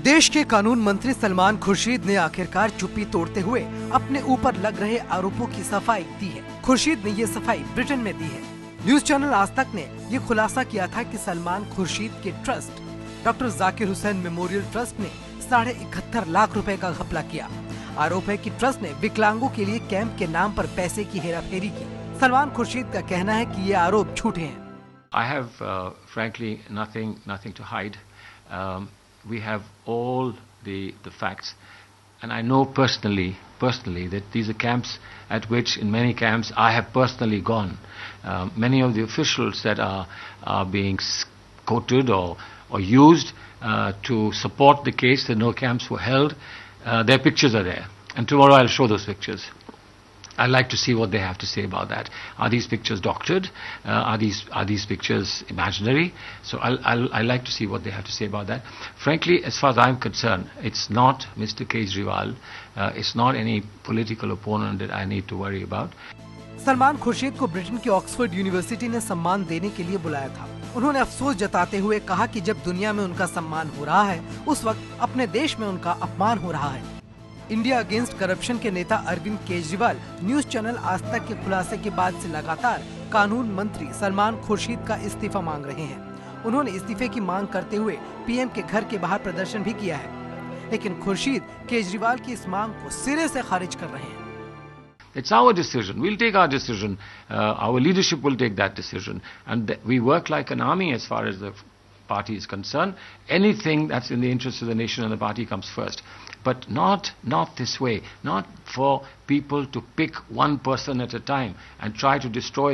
देश के कानून मंत्री सलमान खुर्शीद ने आखिरकार चुप्पी तोड़ते हुए अपने ऊपर लग रहे आरोपों की सफाई दी है। खुर्शीद ने ये सफाई ब्रिटेन में दी है। न्यूज चैनल आज तक ने ये खुलासा किया था कि सलमान खुर्शीद के trust doctor Zakir Hussain memorial trust ने 71.5 लाख रुपए का घपला किया। आरोप है कि ट्रस्ट ने विकलांगों के लिए कैंप के नाम पर पैसे की हेराफेरी की। सलमान खुर्शीद का कहना है कि ये आरोप झूठे हैं। I have frankly nothing to hide. We have all the facts, and I know personally that these are camps at which, in many camps, I have personally gone. Many of the officials that are being quoted or used to support the case that no camps were held, their pictures are there, and tomorrow I'll show those pictures. I'd like to see what they have to say about that. Are these pictures doctored? Are these pictures imaginary? So I'd like to see what they have to say about that. Frankly, as far as I'm concerned, it's not Mr. Kejriwal. It's not any political opponent that I need to worry about. Salman Khurshid को Britain की Oxford university ने सम्मान देने के लिए बुलाया था। उन्होंने अफसोस जताते हुए कहा कि जब दुनिया में उनका सम्मान हो रहा है, उस वक्त अपने देश में उनका अपमान हो रहा है। इंडिया अगेंस्ट करप्शन के नेता अरविंद केजरीवाल न्यूज चैनल आज तक के खुलासे के बाद से लगातार कानून मंत्री सलमान खुर्शीद का इस्तीफा मांग रहे हैं। उन्होंने इस्तीफे की मांग करते हुए पीएम के घर के बाहर प्रदर्शन भी किया है, लेकिन खुर्शीद केजरीवाल की इस मांग को सिरे से खारिज कर रहे हैं। It's our decision. We'll take our decision. Our leadership will take that decision, and we work like an army as far as the party is concerned. Anything that's in the interest of the nation and the party comes first. But not this way, not for people to pick one person at a time and try to destroy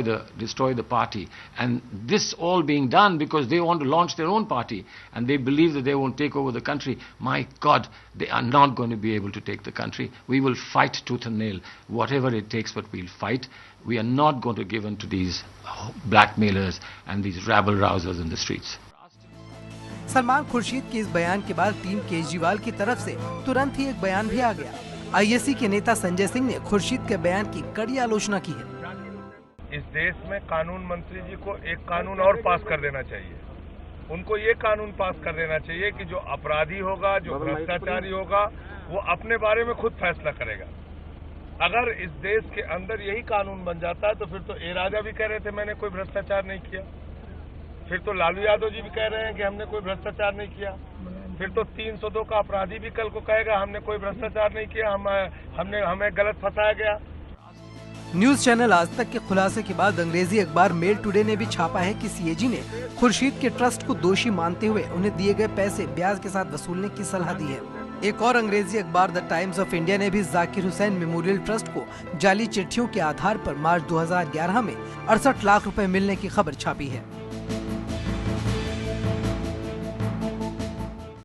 the party. And this all being done because they want to launch their own party and they believe that they won't take over the country. My God, they are not going to be able to take the country. We will fight tooth and nail, whatever it takes, but we'll fight. We are not going to give in to these blackmailers and these rabble-rousers in the streets. Salman Khurshid के इस बयान के बाद team Kejriwal की तरफ से तुरंत ही एक बयान भी आ गया। आईएससी के नेता संजय सिंह ने खुर्शीद के बयान की कड़ी आलोचना की है। इस देश में कानून मंत्री जी को एक कानून और पास कर देना चाहिए। उनको ये कानून पास कर देना चाहिए कि जो अपराधी होगा, जो भ्रष्टाचारी होगा, वो अपने बारे में खुद फैसला करेगा। अगर इस देश के अंदर यही कानून बन जाता है तो फिर तो ए राजा भी कह रहे थे मैंने कोई भ्रष्टाचार नहीं किया, फिर तो लालू यादव जी भी कह रहे हैं कि हमने कोई भ्रष्टाचार नहीं किया, फिर तो 302 का अपराधी भी कल को कहेगा हमने कोई भ्रष्टाचार नहीं किया, हमें गलत फंसाया गया। न्यूज चैनल आज तक के खुलासे के बाद अंग्रेजी अखबार मेल टुडे ने भी छापा है कि सीएजी ने खुर्शीद के ट्रस्ट को दोषी मानते हुए उन्हें दिए गए पैसे ब्याज के साथ वसूलने की सलाह दी है। एक और अंग्रेजी अखबार द टाइम्स ऑफ इंडिया ने भी जाकिर हुसैन मेमोरियल ट्रस्ट को जाली चिट्ठियों के आधार पर मार्च 2011 में 68 लाख रुपए मिलने की खबर छापी है।